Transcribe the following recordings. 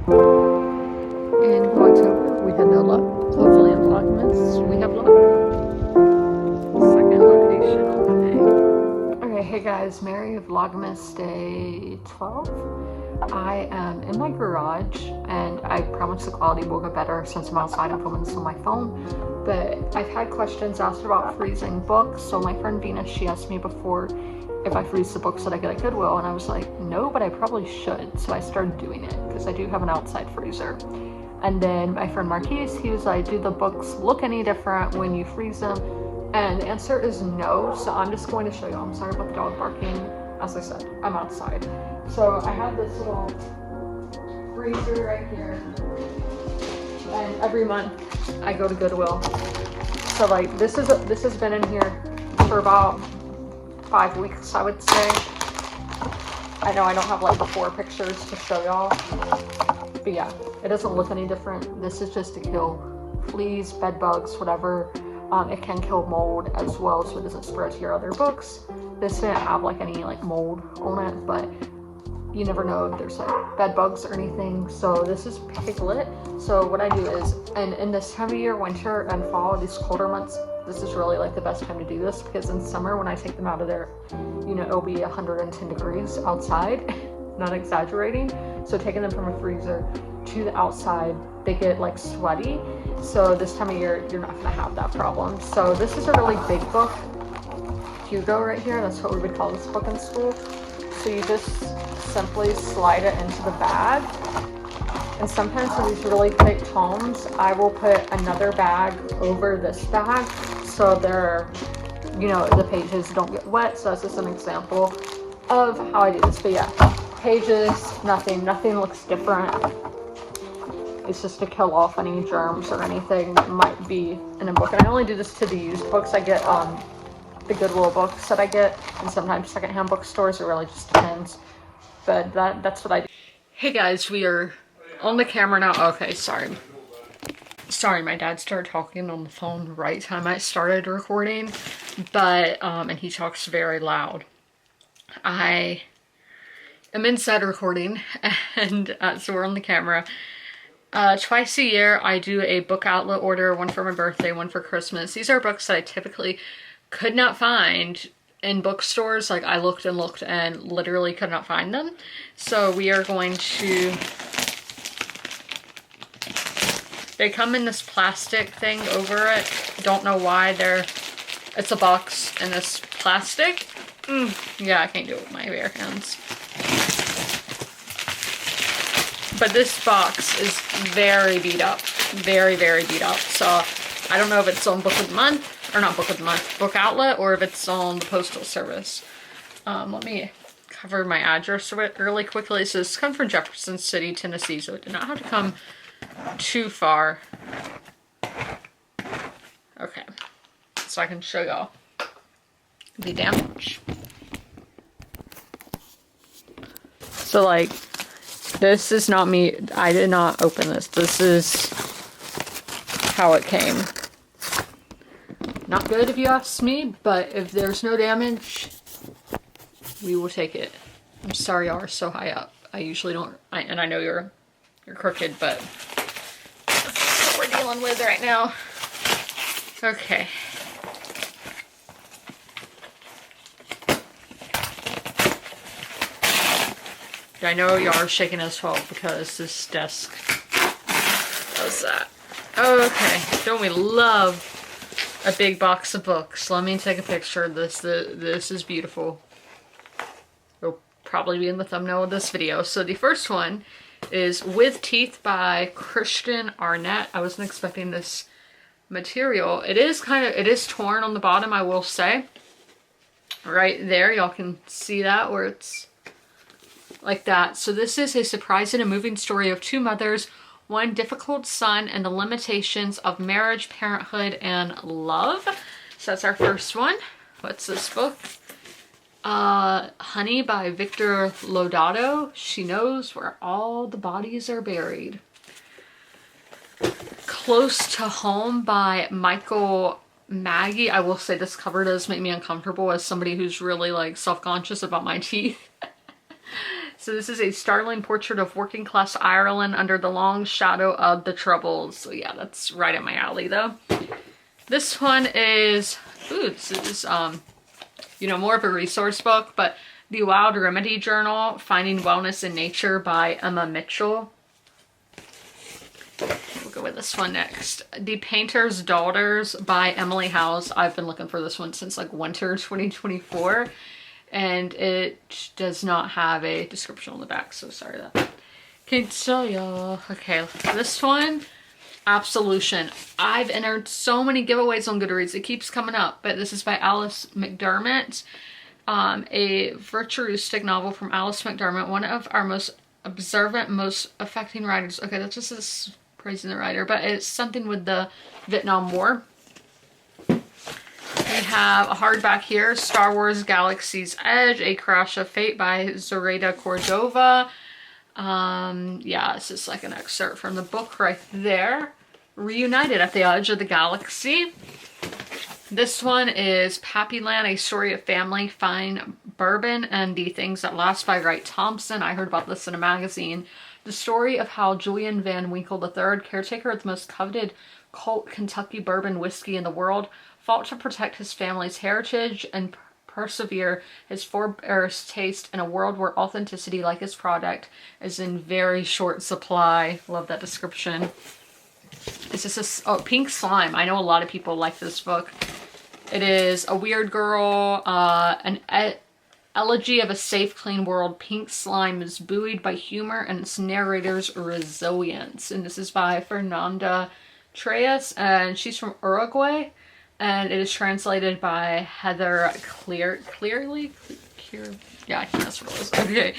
In October, we had no luck. Hopefully in Vlogmas, we have luck. Second location on the day. Okay, hey guys, Merry Vlogmas Day 12. I am in my garage, and I promise the quality will get better since I'm outside. I'm filming this on my phone, but I've had questions asked about freezing books. So my friend Venus, she asked me before if I freeze the books that I get at Goodwill, and I was like, no, but I probably should. So I started doing it because I do have an outside freezer. And then my friend Marquise, he was like, do the books look any different when you freeze them? And the answer is no. So I'm just going to show you. I'm sorry about the dog barking. As I said, I'm outside. So I have this little freezer right here. And every month I go to Goodwill. So like this has been in here for about 5 weeks, I would say. I know I don't have like before pictures to show y'all, but yeah, it doesn't look any different. This is just to kill fleas, bed bugs, whatever. It can kill mold as well, so it doesn't spread to your other books. This didn't have like any like mold on it, but you never know if there's like bed bugs or anything. So this is Piglet. So what I do is, and in this time of year, winter and fall, these colder months, this is really like the best time to do this, because in summer when I take them out of there, you know, it'll be 110 degrees outside. Not exaggerating. So taking them from a freezer to the outside, they get like sweaty. So this time of year, you're not gonna have that problem. So this is a really big book. Hugo right here, that's what we would call this book in school. So you just simply slide it into the bag. And sometimes for these really thick tomes, I will put another bag over this bag so they're, you know, the pages don't get wet. So that's just an example of how I do this. But yeah, pages, nothing looks different. It's just to kill off any germs or anything that might be in a book. And I only do this to the used books I get, the Goodwill books that I get, and sometimes secondhand bookstores. It really just depends. But that's what I do. Hey guys, we are on the camera now. Okay, sorry, my dad started talking on the phone right time I started recording, but and he talks very loud. I am inside recording, and so we're on the camera. Twice a year I do a book outlet order, one for my birthday, one for Christmas. These are books that I typically could not find in bookstores. Like I looked and looked and literally could not find them. So we are going to, they come in this plastic thing over it. Don't know why it's a box in this plastic. Yeah, I can't do it with my bare hands. But this box is very beat up, very beat up. So I don't know if it's on Book of the Month, or not Book of the Month, Book Outlet, or if it's on the Postal Service. Let me cover my address really quickly. So this comes from Jefferson City, Tennessee, so it did not have to come too far. Okay, so I can show y'all the damage. So like, this is not me. I did not open this. This is how it came. Not good if you ask me, but if there's no damage, we will take it. I'm sorry y'all are so high up. I usually don't, and I know you're crooked, but that's what we're dealing with right now. Okay. I know y'all are shaking as well because this desk does that. Okay, don't we love a big box of books? Let me take a picture of this. This is beautiful. It'll probably be in the thumbnail of this video. So the first one is With Teeth by Christian Arnett. I wasn't expecting this material. It is torn on the bottom, I will say. Right there, y'all can see that where it's like that. So this is a surprising and moving story of two mothers, one difficult son, and the limitations of marriage, parenthood, and love. So that's our first one. What's this book? Honey by Victor Lodato. She Knows Where All the Bodies Are Buried. Close to Home by Michael Maggie. I will say this cover does make me uncomfortable as somebody who's really like self-conscious about my teeth. So this is a startling portrait of working class Ireland under the long shadow of the Troubles. So yeah, that's right up my alley though. This one is, ooh, this is, you know, more of a resource book, but The Wild Remedy Journal, Finding Wellness in Nature by Emma Mitchell. We'll go with this one next. The Painter's Daughters by Emily House. I've been looking for this one since like winter 2024, and it does not have a description on the back, so sorry that. Can't tell y'all. Okay, this one, Absolution. I've entered so many giveaways on Goodreads. It keeps coming up, but this is by Alice McDermott. A futuristic novel from Alice McDermott, one of our most observant, most affecting writers. Okay, that's just this praising the writer, but it's something with the Vietnam War. We have a hardback here, Star Wars Galaxy's Edge, A Crash of Fate by Zoraida Cordova. Yeah, this is like an excerpt from the book right there. Reunited at the Edge of the Galaxy. This one is Pappyland, A Story of Family, Fine Bourbon, and the Things That Last by Wright Thompson. I heard about this in a magazine. The story of how Julian Van Winkle III, caretaker of the most coveted cult Kentucky bourbon whiskey in the world, fought to protect his family's heritage and persevere his forebears' taste in a world where authenticity, like his product, is in very short supply. Love that description. It's just a Pink Slime. I know a lot of people like this book. It is a weird girl, an elegy of a safe, clean world. Pink Slime is buoyed by humor and its narrator's resilience. And this is by Fernanda Treyes, and she's from Uruguay. And it is translated by Heather Clearly? Yeah, I think that's what it was. Okay.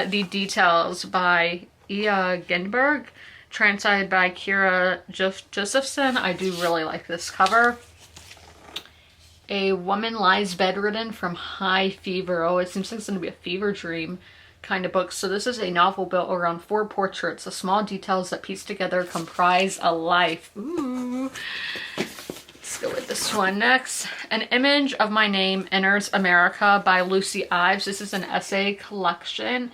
The Details by Ia Ginberg, translated by Kira Josephson. I do really like this cover. A Woman Lies Bedridden from High Fever. Oh, it seems like it's going to be a fever dream kind of book. So this is a novel built around 4 portraits. The small details that piece together comprise a life. Ooh. Let's go with this one next. An Image of My Name Enters America by Lucy Ives. This is an essay collection.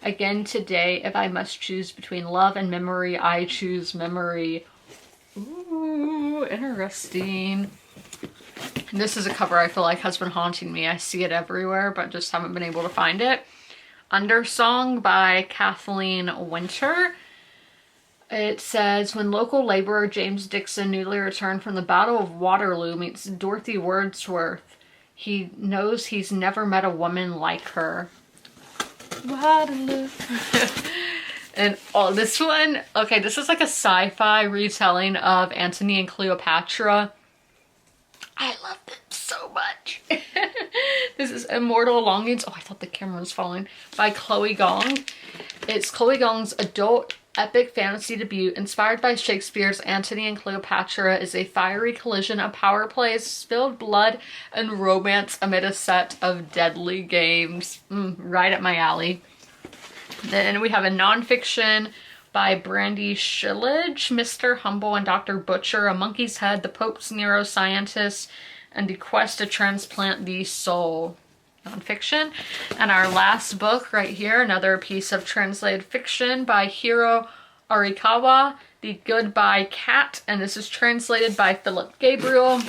Again today, if I must choose between love and memory, I choose memory. Ooh, interesting. And this is a cover I feel like has been haunting me. I see it everywhere, but just haven't been able to find it. Undersong by Kathleen Winter. It says, when local laborer James Dixon, newly returned from the Battle of Waterloo, meets Dorothy Wordsworth, he knows he's never met a woman like her. Waterloo. And oh, this one, okay, this is like a sci-fi retelling of Antony and Cleopatra. I love them so much. This is Immortal Longings. Oh, I thought the camera was falling. By Chloe Gong. It's Chloe Gong's adult epic fantasy debut. Inspired by Shakespeare's Antony and Cleopatra, is a fiery collision of power plays, spilled blood, and romance amid a set of deadly games. Right up my alley. Then we have a nonfiction by Brandy Shillage, Mr. Humble and Dr. Butcher, A Monkey's Head, The Pope's Neuroscientist, and the Quest to Transplant the Soul. Nonfiction. And our last book right here, another piece of translated fiction by Hiro Arikawa, The Goodbye Cat, and this is translated by Philip Gabriel.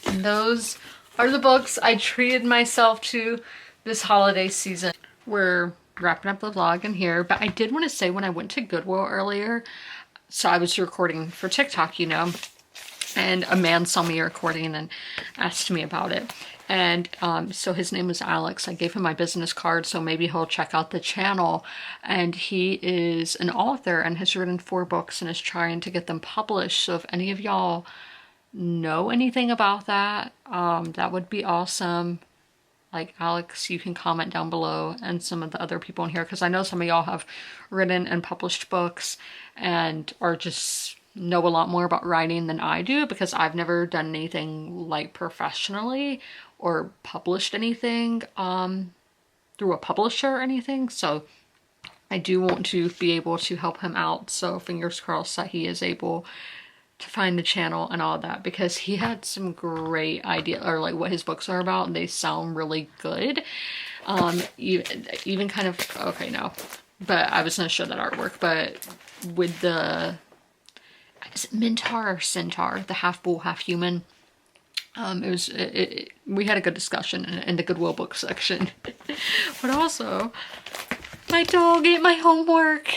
And those are the books I treated myself to this holiday season. We're wrapping up the vlog in here, but I did want to say when I went to Goodwill earlier, so I was recording for TikTok, you know, and a man saw me recording and asked me about it. And so his name was Alex. I gave him my business card, so maybe he'll check out the channel. And he is an author and has written 4 books and is trying to get them published. So if any of y'all know anything about that, that would be awesome. Like Alex, you can comment down below, and some of the other people in here, because I know some of y'all have written and published books and are just know a lot more about writing than I do, because I've never done anything like professionally or published anything through a publisher or anything. So I do want to be able to help him out. So fingers crossed that he is able to find the channel and all that, because he had some great idea, or like what his books are about, and they sound really good. Even kind of, okay, no, but I was going to show that artwork, but with the, is it Mintar or Centaur, the half bull, half human? We had a good discussion in the Goodwill book section. But also, my dog ate my homework.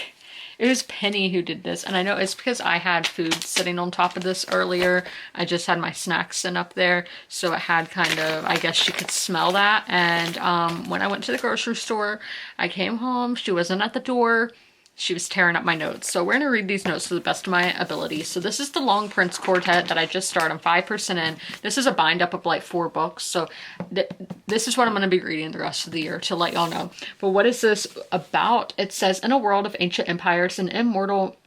It was Penny who did this, and I know it's because I had food sitting on top of this earlier. I just had my snacks sitting up there, so it had kind of, I guess she could smell that. And when I went to the grocery store, I came home, she wasn't at the door. She was tearing up my notes. So we're going to read these notes to the best of my ability. So this is the Long Prince Quartet that I just started. I'm 5% in. This is a bind up of like 4 books. So this is what I'm going to be reading the rest of the year to let y'all know. But what is this about? It says, in a world of ancient empires and immortal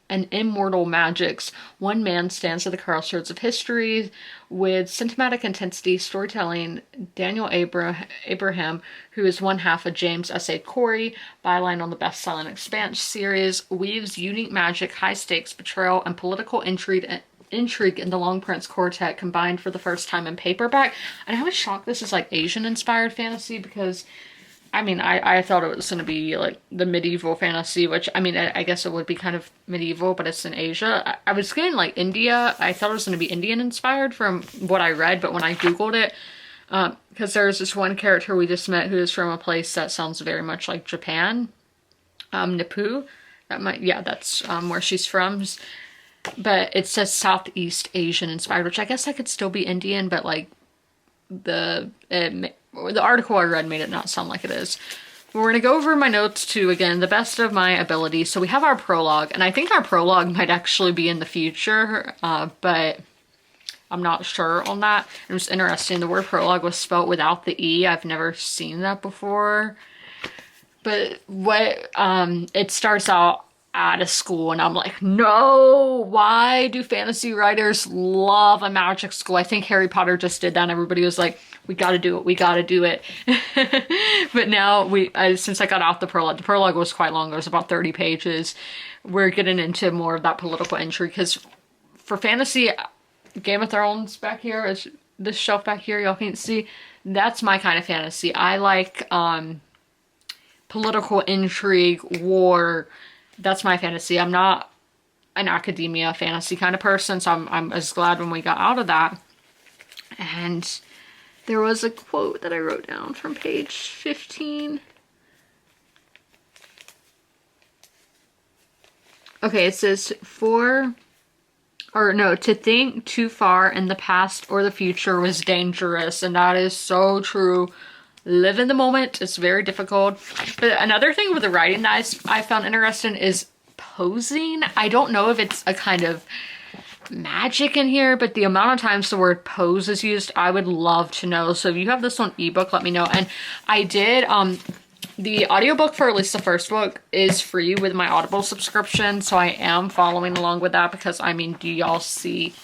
magics, one man stands at the crossroads of history. With cinematic intensity storytelling, Daniel Abraham, who is one half of James S.A. Corey, byline on the best-selling Expanse series, weaves unique magic, high-stakes betrayal, and political intrigue in the Long Prince Quartet combined for the first time in paperback. And I was shocked this is like Asian-inspired fantasy, because I mean, I thought it was going to be like the medieval fantasy, which, I mean, I guess it would be kind of medieval, but it's in Asia. I was getting like India. I thought it was going to be Indian inspired from what I read, but when I Googled it, because there's this one character we just met who is from a place that sounds very much like Japan, Nippur. That's where she's from. But it says Southeast Asian inspired, which I guess that could still be Indian, but like the article I read made it not sound like it is. We're going to go over my notes to, again, the best of my ability. So we have our prologue, and I think our prologue might actually be in the future, but I'm not sure on that. It was interesting. The word prologue was spelled without the E. I've never seen that before. But what it starts out at a school, and I'm like, no, why do fantasy writers love a magic school? I think Harry Potter just did that, and everybody was like, we gotta do it, we gotta do it. But now, since I got out the prologue was quite long, it was about 30 pages. We're getting into more of that political intrigue, because for fantasy, Game of Thrones back here, is this shelf back here, y'all can't see, that's my kind of fantasy. I like political intrigue, war. That's my fantasy. I'm not an academia fantasy kind of person, so I'm as glad when we got out of that. And there was a quote that I wrote down from page 15. Okay, it says, to think too far in the past or the future was dangerous, and that is so true. Live in the moment. It's very difficult. But another thing with the writing that I found interesting is posing. I don't know if it's a kind of magic in here, but the amount of times the word pose is used, I would love to know. So if you have this on ebook, let me know. And I did, the audiobook for at least the first book is free with my Audible subscription. So I am following along with that, because I mean, do y'all see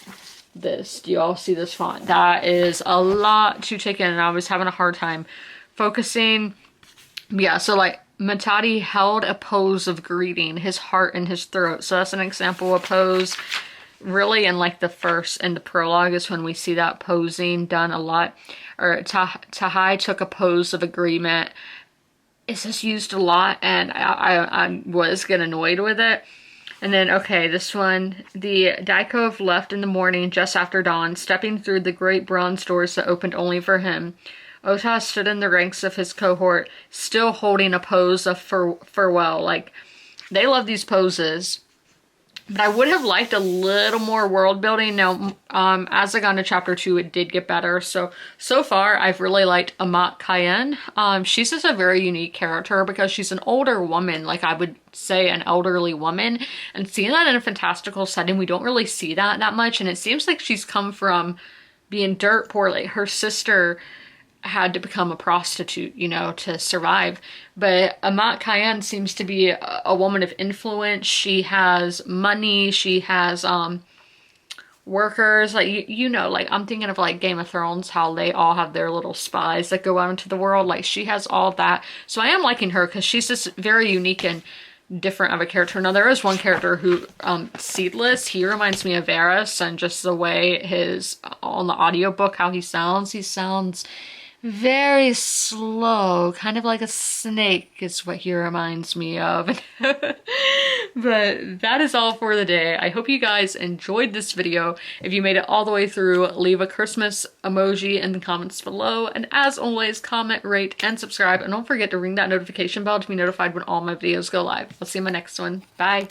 this? Do y'all see this font? That is a lot to take in, and I was having a hard time focusing. Yeah, so like Matati held a pose of greeting, his heart in his throat. So that's an example of pose. Really, in like the prologue is when we see that posing done a lot. Or Tahai took a pose of agreement. It's just used a lot, and I was getting annoyed with it. And then, okay, this one, the Daikov left in the morning just after dawn, stepping through the great bronze doors that opened only for him. Ota stood in the ranks of his cohort, still holding a pose of farewell. Like, they love these poses. But I would have liked a little more world building. Now, as I got into chapter 2, it did get better. So far, I've really liked Amat Cayenne. She's just a very unique character, because she's an older woman, like I would say an elderly woman. And seeing that in a fantastical setting, we don't really see that much. And it seems like she's come from being dirt poor. Like, her sister had to become a prostitute, you know, to survive. But Amat Cayenne seems to be a woman of influence. She has money. She has workers. Like, you know, like, I'm thinking of like Game of Thrones, how they all have their little spies that go out into the world. Like, she has all that. So I am liking her, because she's just very unique and different of a character. Now, there is one character who, Seedless, he reminds me of Varys, and just the way on the audiobook, how he sounds Very slow, kind of like a snake is what he reminds me of. But that is all for the day. I hope you guys enjoyed this video. If you made it all the way through, leave a Christmas emoji in the comments below. And as always, comment, rate, and subscribe. And don't forget to ring that notification bell to be notified when all my videos go live. I'll see you in my next one. Bye.